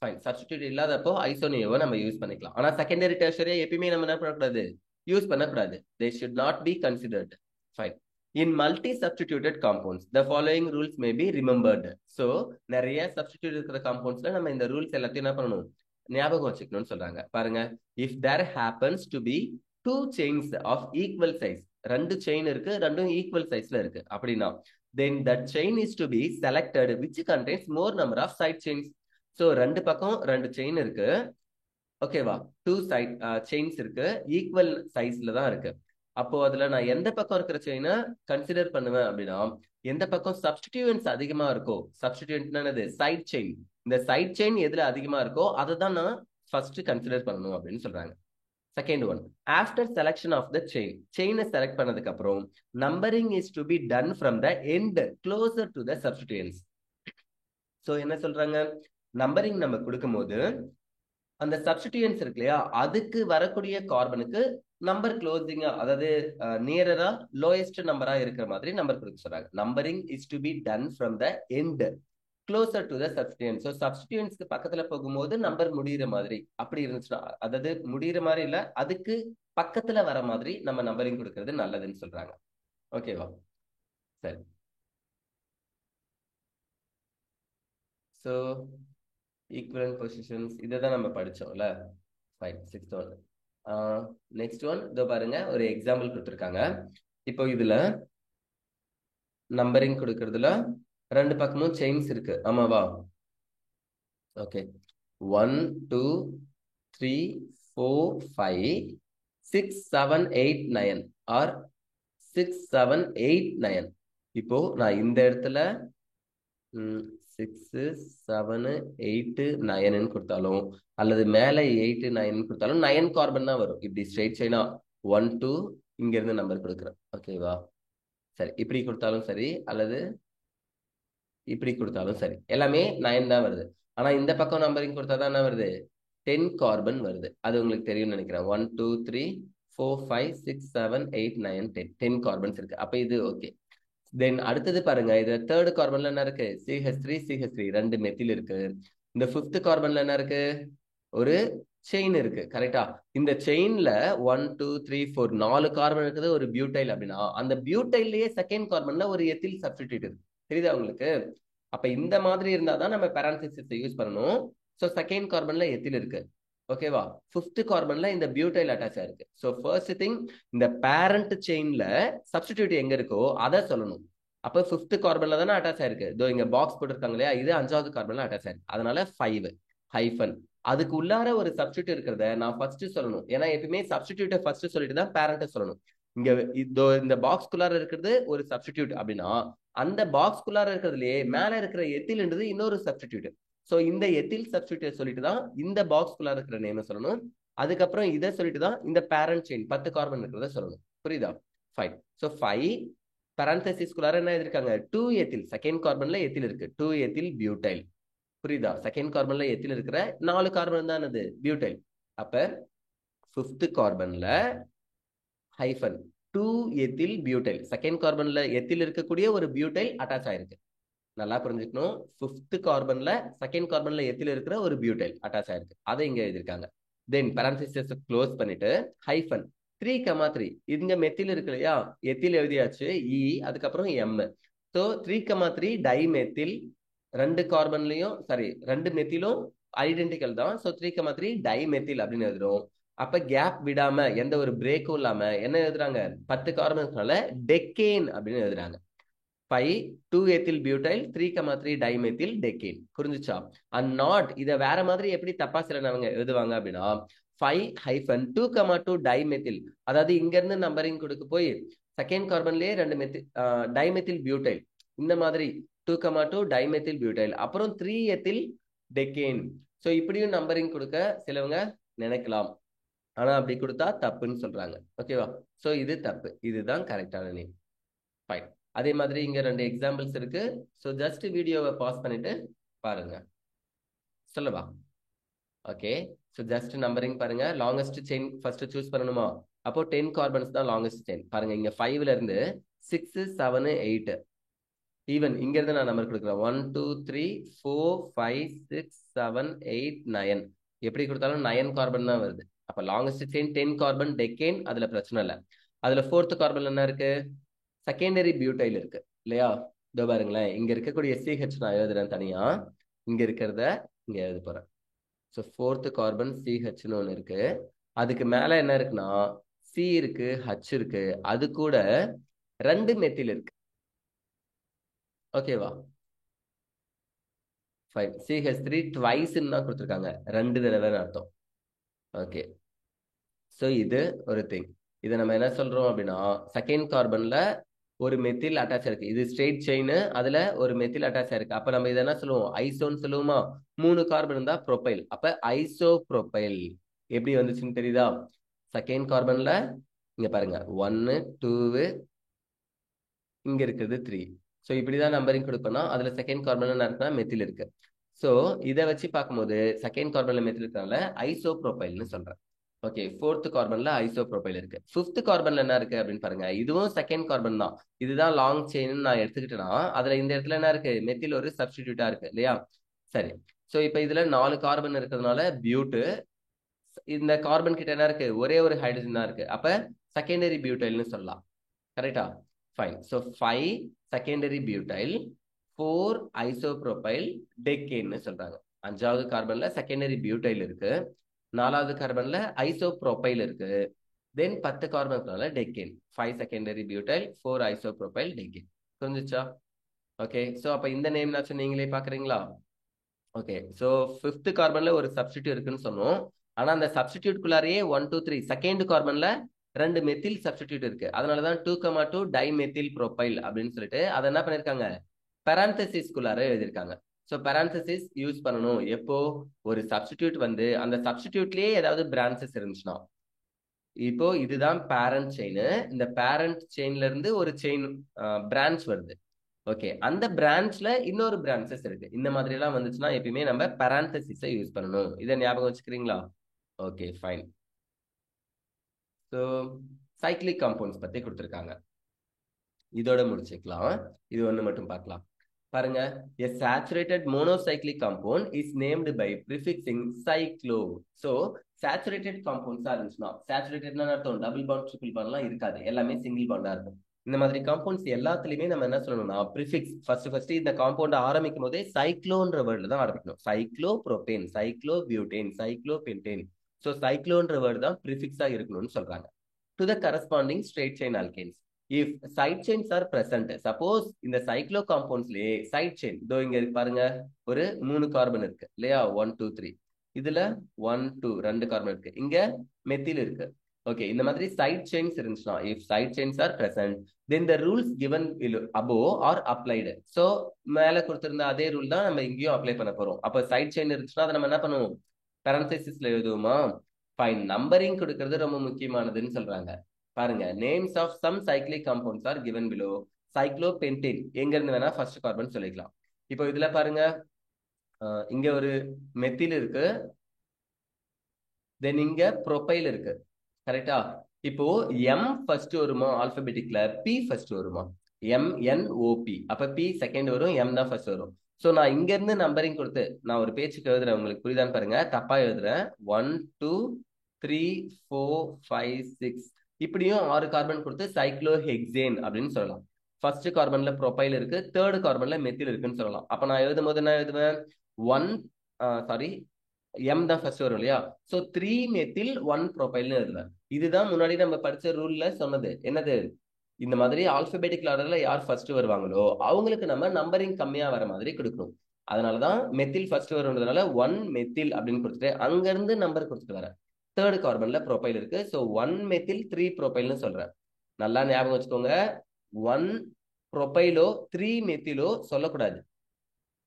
ஃபைன். சப்ஸ்டிடியூட் இல்லாதப்போ ஐசோ, நியோவை நம்ம யூஸ் பண்ணிக்கலாம். ஆனா செகண்டரி டெர்ஷரியை எப்பயுமே நம்ம என்ன பண்ணக்கூடாது? யூஸ் பண்ணக்கூடாது. They should not be considered. Fine. In multi-substituted compounds, the following rules may be remembered. So, நிறைய சப்ஸ்டிடியூட் இருக்கிற காம்பவுண்ட்ஸ்ல நம்ம இந்த ரூல்ஸ் எல்லாத்தையும் என்ன பண்ணணும்? ஞாபகம் வச்சுக்கணும்னு சொல்றாங்க. பாருங்க, if there happens to be two chains of equal size, ரெண்டு செயின் இருக்கு, ரெண்டும் ஈக்குவல் சைஸ்ல இருக்கு அப்படின்னா, then that chain is to be selected which contains more number of side chains. So ரெண்டு பக்கம் ரெண்டு செயின் இருக்கு. ஓகேவா? டூ சைட் செயின்ஸ் இருக்கு, ஈக்குவல் சைஸ்ல தான் இருக்கு. அப்போ அதுல நான் எந்த பக்கம் இருக்கிற செயினை கன்சிடர் பண்ணுவேன் அப்படின்னா, எந்த பக்கம் சப்ஸ்டிடியூன்ஸ் அதிகமா இருக்கோ, சப்ஸ்டிடியூன்ட் என்னது? Side chain. இந்த சைட் செயின் எதுல அதிகமா இருக்கோ அதை தான் நான் ஃபர்ஸ்ட் கன்சிடர் பண்ணணும் அப்படின்னு சொல்றாங்க. Second one, after selection of the chain, செயினை செலக்ட் பண்ணதுக்கு அப்புறம் numbering is to be done from the end closer to the substituents. So என்ன சொல்றாங்க? நம்பரிங் நம்ம கொடுக்கும்போது அந்த சப்ஸ்டிடியூன்ஸ் இருக்கு இல்லையா, அதுக்கு வரக்கூடிய கார்பனுக்கு நம்பர் க்ளோசிங்கா, அதாவது நியரரா லோயஸ்ட் நம்பரா இருக்கிற மாதிரி நம்பர் கொடுக்க சொல்றாங்க. Numbering is to be done from the end closer to the substituents. So சப்ஸ்டிடியூன்ஸ்க்கு பக்கத்துல போகும்போது நம்பர் முடிகிற மாதிரி அப்படி இருந்துச்சுன்னா, அதாவது முடிகிற மாதிரி இல்ல, அதுக்கு பக்கத்துல வர மாதிரி நம்ம நம்பரிங் கொடுக்கறது நல்லதுன்னு சொல்றாங்க. ஓகேவா? சரி. ஸோ ஈக்குவலன்ட் பொசிஷன்ஸ் இதை தான் நம்ம படிச்சோம்ல. Fine. Sixth one. Next one இதோ பாருங்க, ஒரு எக்ஸாம்பிள் கொடுத்துருக்காங்க. இப்போ இதுல நம்பரிங் கொடுக்கறதுல ரெண்டு பக்கமும் செயின்ஸ் இருக்கு, ஆமாவா? Okay, 1 2 3 4 5 6 7 8 9 or 6 7 8 9. இப்போ நான் இந்த இடத்துல 6 7 8 9 கொடுத்தாலும் அல்லது மேல 8 9 கொடுத்தாலும் 9 கார்பன் தான் வரும். இப்படி ஸ்ட்ரெயிட் செயினா 1 2 இங்க இருந்து நம்பர் கொடுக்குறேன். ஓகேவா? சரி, இப்படி கொடுத்தாலும் சரி அல்லது இப்படி கொடுத்தாலும் சரி, எல்லாமே 9 தான் வருது. ஆனா இந்த பக்கம் நம்பரிங் கொடுத்தா தான் என்ன வருது? 10 கார்பன் வருது. அது உங்களுக்கு தெரியும்னு நினைக்கிறேன். 1 2 3 4 5 6 7 8 9 10 10 கார்பன்ஸ் இருக்கு. அப்ப இது ஓகே. தென் அடுத்தது பாருங்க, இது தேர்ட் கார்பன்ல என்ன இருக்கு? CH3 CH3 ரெண்டு மெத்தில் இருக்கு. இந்த ஃபிஃப்த் கார்பன்ல என்ன இருக்கு? ஒரு செயின் இருக்கு. கரெக்டா? இந்த செயின்ல 1 2 3 4 4 கார்பன் இருக்குது, ஒரு பியூட்டைல் அப்படின்னா அந்த பியூட்டைல்லயே செகண்ட் கார்பன்ல ஒரு எத்தில் சப்ஸ்டிடியூட் இருக்கு. தெரியுதா உங்களுக்கு? அப்ப இந்த மாதிரி இருந்தாதான் நம்ம பேரன்தசிஸ் யூஸ் பண்ணணும். சோ செகண்ட் கார்பன்ல எத்தில் இருக்கு. ஓகேவா? ஃபிஃப்த் கார்பன்ல இந்த பியூட்டைல் அட்டாச் ஆயிருக்கு. சோ ஃபர்ஸ்ட் திங், இந்த பேரண்ட் செயின்ல சப்ஸ்டிடியூட் எங்க இருக்கோ அதை சொல்லணும். அப்ப ஃபிஃப்த் கார்பன்ல தானே அட்டாச் ஆயிருக்கு. இதோ இங்க பாக்ஸ் போட்டிருக்காங்க இல்லையா, இது 5வது கார்பன்ல அட்டாச் ஆயிருக்கு. அதனால 5 ஹைஃபன். அதுக்கு உள்ளார ஒரு சப்ஸ்டிடியூட் இருக்கிறத நான் ஃபர்ஸ்ட் சொல்லணும். ஏன்னா எப்பயுமே சப்ஸ்டிடியூட்டை ஃபர்ஸ்ட் சொல்லிட்டு தான் பேரண்ட்டை சொல்லணும். இங்க இதோ இந்த பாக்ஸ்குள்ளார இருக்கிறது ஒரு சப்ஸ்டிடியூட் அப்படின்னா அந்த பாக்ஸ்குள்ளார இருக்கிறதுலயே மேல இருக்கிற எத்தில்ன்றது இன்னொரு சப்ஸ்டிடியூட். சோ இந்த எத்தில் சப்ஸ்டிடியூட் சொல்லிட்டு தான் இந்த பாக்ஸ்குள்ளார இருக்கிற நேம் சொல்லணும். அதுக்கப்புறம் இதை சொல்லிட்டு தான் இந்த பேரண்ட் செயின் 10 கார்பன் இருக்கிறத சொல்லணும். புரியுதா? ஃபைன். சோ 5 பரந்தசிஸ்குள்ளார என்ன எழுதிருக்காங்க? 2 எத்தில். செகண்ட் கார்பன்ல எத்தில் இருக்கு, 2 எத்தில் பியூட்டைல். புரியுதா? செகண்ட் கார்பன்ல எத்தில் இருக்கிற 4 கார்பன் தான் அது பியூட்டைல். அப்ப ஃபிஃப்த் கார்பன்ல ஹைஃபன் 2 எத்தில் பியூட்டைல். செகண்ட் கார்பன்ல எத்தில் இருக்கக்கூடிய ஒரு பியூட்டைல் அட்டாச் ஆயிருக்கு. நல்லா புரிஞ்சுக்கணும். 5th கார்பன்ல செகண்ட் கார்பன்ல எத்தில் இருக்கிற ஒரு பியூட்டைல் அட்டாச் ஆயிருக்கு, அதை இங்க எழுதிருக்காங்க. தென் parenthesis க்ளோஸ் பண்ணிட்டு ஹைஃபன் 3,3 இங்க மெத்தில் இருக்கு இல்லையா, எத்தில் எழுதியாச்சு, இ அதுக்கப்புறம் எம். ஸோ 3,3 டைமெத்தில், ரெண்டு கார்பன்லயும் சாரி ரெண்டு மெத்திலும் ஐடென்டிக்கல் தான். ஸோ 3,3 டைமெத்தில் அப்படின்னு எழுதுறோம். அப்ப கேப் விடாம எந்த ஒரு பிரேக்கும் இல்லாம என்ன எழுதுறாங்க, 10 கார்பன்ஸ்னால டெக்கேன் அப்படின்னு எழுதுறாங்க. 5 2 எத்தில் பியூட்டைல் 3,3 டைமெத்தில் டெக்கேன். புரிஞ்சுச்சா? அண்ட் நாட் இதை வேற மாதிரி எப்படி தப்பா சிலவங்க எழுதுவாங்க அப்படின்னா 5-2,2 டைமெத்தில், அதாவது இங்க இருந்து நம்பரிங் கொடுக்க போய் செகண்ட் கார்பன்லயே ரெண்டு மெத்தில் டைமெத்தில் பியூட்டைல், இந்த மாதிரி 2,2 டைமெத்தில் பியூட்டைல், அப்புறம் 3 எத்தில் டெக்கேன். ஸோ இப்படியும் நம்பரிங் கொடுக்க சிலவங்க நினைக்கலாம், ஆனா அப்படி கொடுத்தா தப்புன்னு சொல்றாங்க. ஓகேவா? ஸோ இது தப்பு, இதுதான் கரெக்டான நேம். ஃபைன். அதே மாதிரி இங்க ரெண்டு எக்ஸாம்பிள்ஸ் இருக்கு. ஸோ ஜஸ்ட் வீடியோவை பாஸ் பண்ணிட்டு பாருங்க. சொல்லவா? ஓகே. ஸோ ஜஸ்ட் நம்பரிங் பாருங்க. லாங்கஸ்ட் செயின் ஃபர்ஸ்ட் சூஸ் பண்ணணுமா? அப்போ 10 கார்பன்ஸ் தான் லாங்கஸ்ட் செயின். பாருங்க இங்க 5ல இருந்து 6 7 8 ஈவன் இங்க இருந்து நான் நம்பர் கொடுக்குறேன் 1 2 3 4 5 6 7 8 9. எப்படி கொடுத்தாலும் 9 கார்பன் தான் வருது. அப்ப லாங்கஸ்ட் செயின் 10 கார்பன் டெக்கேன், அதுல பிரச்சனை இல்லை. அதுல 4th கார்பன் என்ன இருக்கு, செகண்டரி பியூட்டைல் இருக்கு இல்லையா? இதோ பாருங்களேன், இங்க இருக்கக்கூடிய SCH நான் எழுதுறேன் தனியா, இங்க இருக்கிறத இங்க எழுத போறேன். ஸோ 4th கார்பன் CHன்னு ஒன்று இருக்கு. அதுக்கு மேல என்ன இருக்குன்னா C இருக்கு, H இருக்கு, அது கூட ரெண்டு மெத்தில் இருக்கு. ஓகேவா? ஃபைன். CH3 ட்வைஸ்ன்னு தான் கொடுத்துருக்காங்க, ரெண்டு தடவைன்னு அர்த்தம். ஓகே. ஸோ இது ஒரு திங். இதை நம்ம என்ன சொல்றோம் அப்படின்னா செகண்ட் கார்பன்ல ஒரு மெத்தில் அட்டாச் இருக்கு, இது ஸ்ட்ரெயிட் செயின், அதுல ஒரு மெத்தில் அட்டாச் இருக்கு. அப்ப நம்ம இதை என்ன சொல்லுவோம், ஐசோன்னு சொல்லுவோமா? 3 கார்பன் தான் ப்ரோபைல், அப்ப ஐசோ ப்ரோபைல். எப்படி வந்துச்சுன்னு தெரியுதா? செகண்ட் கார்பன்ல இங்க பாருங்க 1 2 இங்க இருக்குது 3. ஸோ இப்படிதான் நம்பரிங் கொடுக்கணும். அதுல செகண்ட் கார்பன்ல என்ன மெத்தில் இருக்கு. ஸோ இதை வச்சு பார்க்கும்போது செகண்ட் கார்பன்ல மெத்தில் இருக்கனால ஐசோ ப்ரோபைல்னு சொல்றேன். ஓகே. 4th கார்பன்ல ஐசோ ப்ரோபைல் இருக்கு. 5th கார்பன்ல என்ன இருக்கு அப்படின்னு பாருங்க, இதுவும் செகண்ட் கார்பன் தான். இதுதான் லாங் செயின் நான் எடுத்துக்கிட்டேன்னா அதுல இந்த இடத்துல என்ன இருக்கு, மெத்தில் ஒரு சப்ஸ்டிடியூட்டா இருக்கு இல்லையா? சரி. ஸோ இப்போ இதுல 4 கார்பன் இருக்கிறதுனால பியூட்டு, இந்த கார்பன் கிட்ட என்ன இருக்கு, ஒரே ஒரு ஹைட்ரஜன் தான் இருக்கு. அப்ப செகண்டரி பியூட்டைல்னு சொல்லலாம். கரெக்டா? Fine. So 5 secondary butyl, 4 isopropyl டெக்கேன்னு சொல்றாங்க. 5வது கார்பன்ல செகண்டரி பியூட்டைல் இருக்கு, 4வது கார்பன்ல ஐசோப்ரோபைல் இருக்கு, தென் 10 கார்பன்ல டெக்கேன். 5 செகண்டரி பியூட்டைல், 4 ஐசோப்ரோபைல் டெக்கேன். புரிஞ்சுச்சா? ஓகே. ஸோ அப்ப இந்த நேம்னாச்சும் நீங்களே பாக்குறீங்களா? ஓகே. ஸோ 5th கார்பன்ல ஒரு சப்ஸ்டிடியூட் இருக்குன்னு சொன்னோம். ஆனா அந்த சப்ஸ்டிடியூட்குள்ளாரையே 1 2 3 செகண்ட் கார்பன்ல ரெண்டு மெத்தில் சப்ஸ்டிடியூட் இருக்கு. அதனாலதான் 2,2 டைமெத்தில் ப்ரோபைல் அப்படின்னு சொல்லிட்டு அதை என்ன பண்ணிருக்காங்க, பெராந்தசிஸ்குள்ளார எழுதியிருக்காங்க. ஸோ பெராந்தசிஸ் யூஸ் பண்ணணும் எப்போ, ஒரு சப்ஸ்டிடியூட் வந்து அந்த சப்ஸ்டிடியூட்லயே ஏதாவது பிரான்ச்சஸ் இருந்துச்சுன்னா. இப்போ இதுதான் பேரண்ட் செயின், இந்த பேரண்ட் செயின்ல இருந்து ஒரு செயின் பிரான்ச் வருது. ஓகே. அந்த பிரான்ச்ல இன்னொரு பிரான்ச்சஸ் இருக்கு. இந்த மாதிரி எல்லாம் வந்துச்சுன்னா எப்பயுமே நம்ம பெராந்தசிஸை யூஸ் பண்ணணும். இதை ஞாபகம் வச்சுக்கிறீங்களா? Okay fine. So cyclic compounds பத்தி கொடுத்துருக்காங்க, இதோட முடிச்சுக்கலாம். இது ஒண்ணு மட்டும் பார்க்கலாம். பாருங்க, a saturated monocyclic compound is named by prefixing cyclo. So saturated compounds இருந்துச்சுன்னா, சேச்சுரேட்டட்னா அர்த்தம் டபுள் பாண்ட் ட்ரிபிள் பாண்ட்லாம் இருக்காது, எல்லாமே சிங்கிள் பாண்டா இருக்கும். இந்த மாதிரி காம்பவுண்ட்ஸ் எல்லாத்துலயுமே நம்ம என்ன சொல்லணும்னா ப்ரிஃபிக்ஸ் ஃபர்ஸ்ட் இந்த காம்பவுண்ட் ஆரம்பிக்கும் போதே சைக்ளோன்ற வேர்ட்ல தான் ஆரம்பிக்கணும். Cyclopropane, cyclobutane, cyclopentane. So சைக்ளோன்ற வேர்டு தான் ப்ரிஃபிக்ஸா இருக்கணும்னு சொல்றாங்க. To the corresponding straight chain alkanes if side chains are present. suppose இந்த சைக்ளோ காம்பவுண்ட்ஸ்லயே சைட் செயின், இதோ இங்க இருக்கு பாருங்க, ஒரு 3 கார்பன் இருக்கு இல்லையா, 1 2 3, இதுல 1 2 2 கார்பன் இருக்கு, இங்க மெத்தில் இருக்கு. ஓகே. இந்த மாதிரி சைட் செயின்ஸ் இருந்துச்சுன்னா, if side chains are present then the rules given above are applied. so மேல கொடுத்திருந்த அதே ரூல் தான் நம்ம இங்கேயும் அப்ளை பண்ண போறோம். அப்ப சைட் செயின் இருந்துச்சுன்னா அதை நம்ம என்ன பண்ணுவோம், parenthesisல எழுதுவோமா? ஃபைன். நம்பரிங் கொடுக்கிறது ரொம்ப முக்கியமானதுன்னு சொல்றாங்க. பாருங்க, names of some cyclic compounds are given below. Cyclopentane எங்க இருந்து வேணா ஃபர்ஸ்ட் கார்பன் சொல்லிக்கலாம். இப்போ இதுல பாருங்க, இங்க ஒரு மெத்தில் இருக்கு, தென் இங்க ப்ரோபைல் இருக்கு. கரெக்டா? இப்போ எம் ஃபர்ஸ்ட் வருமா ஆல்பபெட்டிக்ல, பி ஃபர்ஸ்ட் வருமா? MNOP. அப்ப P செகண்ட் வரும், M தான் ஃபர்ஸ்ட் வரும். சோ நான் இங்க இருந்து நம்பரிங் கொடுத்து நான் ஒரு பேச்சுக்கு எழுதுறேன், உங்களுக்கு புரியுதான்னு பாருங்க. தப்பா எழுதுறேன். 1 2 3 4 5 6 இப்படியும் 6 கார்பன் கொடுத்து சைக்ளோஹெக்சேன் அப்படின்னு சொல்லலாம். ஃபர்ஸ்ட் கார்பன்ல ப்ரோபைல் இருக்கு, தேர்ட் கார்பன்ல மெத்தில் இருக்குன்னு சொல்லலாம். அப்ப நான் எழுதும் போது என்ன எழுதுவேன்? 1 சாரி எம் தான் ஃபர்ஸ்ட் வரும் இல்லையா? சோ 3 மெத்தில் 1 ப்ரோபைல்னு எழுதுவேன். இதுதான் முன்னாடி நம்ம படிச்ச ரூல்ல சொன்னது. என்னது? இந்த மாதிரி ஆல்பபெட்டிக் ஆர்டர்ல யார் ஃபர்ஸ்ட் வருவாங்களோ அவங்களுக்கு நம்ம நம்பரிங் கம்மியா வர மாதிரி கொடுக்கணும். அதனாலதான் மெத்தில் ஃபர்ஸ்ட் வரும்ன்றதுனால 1 மெத்தில் அப்படின்னு கொடுத்துட்டு அங்க இருந்து நம்பர் கொடுத்துட்டு வரேன். தேர்ட் கார்பன்ல ப்ரோபைல் இருக்கு, சோ 1 மெத்தில் 3 ப்ரோபைல்னு சொல்றேன். நல்லா ஞாபகம் வச்சுக்கோங்க. 1 ப்ரோபைலோ 3 மெத்திலோ சொல்லக்கூடாது.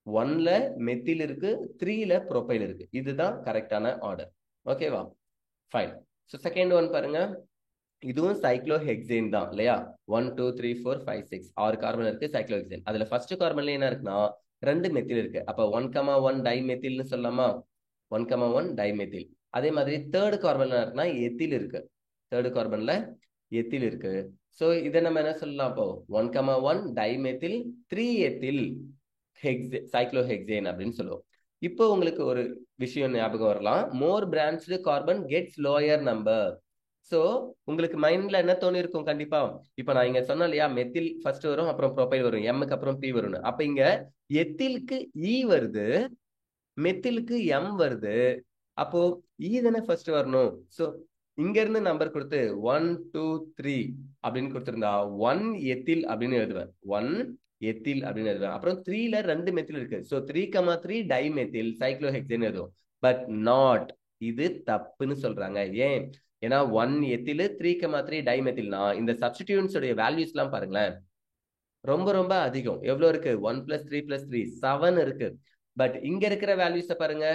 1ல மெத்தில் இருக்கு, 3ல ப்ரோபைல் இருக்கு. இதுதான் கரெக்டான ஆர்டர். ஓகேவா? ஃபைன். ஸோ செகண்ட் ஒன் பாருங்க. இதுவும் சைக்ளோஹெக்சேன் தான் இல்லையா? 1 2 3 4 5 6 6 கார்பன் இருக்கு, சைக்ளோஹெக்சேன். அதுல ஃபர்ஸ்ட் கார்பன்ல என்ன இருக்குன்னா 2 மெத்தில் இருக்கு. அப்ப 1,1 டைமெத்தில்னு சொல்லலாமா? 1,1 டைமெத்தில். அதே மாதிரி தேர்ட் கார்பன்ல இருக்குன்னா எத்தில் இருக்கு. தேர்ட் கார்பன்ல எத்தில் இருக்கு. சோ இதை நம்ம என்ன சொல்லலாம்? அப்போ 1,1 டைமெத்தில் 3 எத்தில் சைக்ளோஹெக்சேன் அப்படின்னு சொல்லுவோம். இப்போ உங்களுக்கு ஒரு விஷயம் ஞாபகம் வரலாம். More branched carbon gets lower number. So உங்களுக்கு மைண்ட்ல என்ன தோணி இருக்கும்? கண்டிப்பா இப்ப நான் இங்க சொன்னேன் இல்லையா, மெத்தில் ஃபர்ஸ்ட் வரும், அப்புறம் ப்ரோபைல் வரும், எம்முக்கு அப்புறம் பி வரும்னு. அப்ப இங்க எத்திலுக்கு இ வருது, மெத்திலுக்கு எம் வருது. அப்போ இ தானே ஃபர்ஸ்ட் வரணும். சோ இங்க இருந்து நம்பர் கொடுத்து 1 2 3 அப்படின்னு கொடுத்திருந்தா 1 எத்தில் அப்படின்னு எழுதுவேன். 1 எத்தில் அப்படின்னு எழுதுவேன். அப்புறம் 3ல 2 மெத்தில் இருக்கு. சோ 3,3 டைமெத்தில் சைக்ளோஹெக்சேன் எழுதுவோம். But not. இது தப்புன்னு சொல்றாங்க. ஏன்? ஏன்னா 1 எத்தில் 3,3 டைமெத்தில்னா இந்த சப்ஸ்டிடியூன்ஸ் உடைய வேல்யூஸ் எல்லாம் பாருங்களேன், ரொம்ப ரொம்ப அதிகம். எவ்வளவு இருக்கு? 1 + 3 + 3 7 இருக்கு. பட் இங்க இருக்கிற வேல்யூஸ பாருங்க.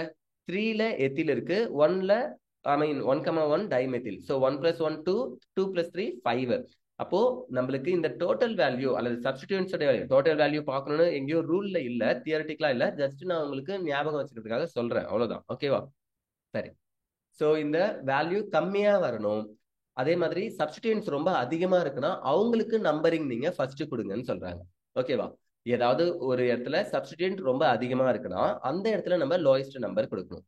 3ல எத்தில் இருக்கு, 1ல ஐ மீன் 1,1 டைமெத்தில். சோ 1 + 1 2 2 + 3 5. அப்போ நம்மளுக்கு இந்த டோட்டல் வேல்யூ அல்லது சப்ஸ்டிடியூன்ஸ் டோட்டல் வேல்யூ பார்க்கணும்னு எங்கேயோ ரூல்ல இல்ல, தியரட்டிக்கலா இல்ல, ஜஸ்ட் நான் உங்களுக்கு ஞாபகம் வச்சுக்கிறதுக்காக சொல்றேன், அவ்வளவுதான். ஓகேவா? சரி. சோ இந்த வேல்யூ கம்மியா வரணும். அதே மாதிரி சப்ஸ்டிடியூன்ஸ் ரொம்ப அதிகமா இருக்குன்னா அவங்களுக்கு நம்பரிங் நீங்க ஃபர்ஸ்ட் கொடுங்கன்னு சொல்றாங்க. ஓகேவா? ஏதாவது ஒரு இடத்துல சப்ஸ்டிடியூன்ட் ரொம்ப அதிகமா இருக்குன்னா அந்த இடத்துல நம்ம லோயஸ்ட் நம்பர் கொடுக்கணும்.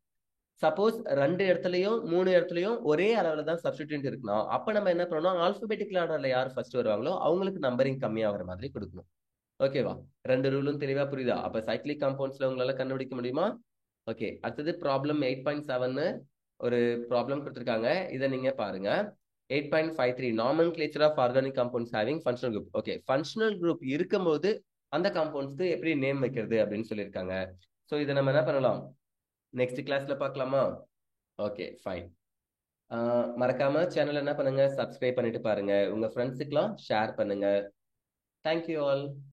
சப்போஸ் 2 இடத்துலயும் 3 இடத்துலயும் ஒரே அளவுல தான் சப்ஸ்டிடியூன்ட் இருக்குன்னா அப்ப நம்ம என்ன பண்ணணும்? ஆல்பபெட்டிக்கல் ஆர்டர்ல யார் ஃபர்ஸ்ட் வருவாங்களோ அவங்களுக்கு நம்பரிங் கம்மியா வர மாதிரி கொடுக்கணும். ஓகேவா? 2 ரூலும் தெளிவா புரியுதா? அப்ப சைக்ளிக் காம்பவுண்ட்ஸ்ல உங்களால கண்டுபிடிக்க முடியுமா? ஓகே. அடுத்தது ப்ராப்ளம் 8.7 ஒரு ப்ராப்ளம் கொடுத்துருக்காங்க. இதை நீங்க பாருங்க. 8.53 nomenclature of organic compounds having functional group. Okay, functional group இருக்கும்போது அந்த காம்பவுண்ட்ஸ்க்கு எப்படி நேம் வைக்கிறது அப்படின்னு சொல்லியிருக்காங்க. ஸோ இதை நம்ம என்ன பண்ணலாம்? நெக்ஸ்ட் கிளாஸ்ல பார்க்கலாமா? Okay, fine. மறக்காம சேனல் என்ன பண்ணுங்க? சப்ஸ்கிரைப் பண்ணிட்டு பாருங்க. உங்க ஃப்ரெண்ட்ஸுக்கெல்லாம் ஷேர் பண்ணுங்க. Thank you all.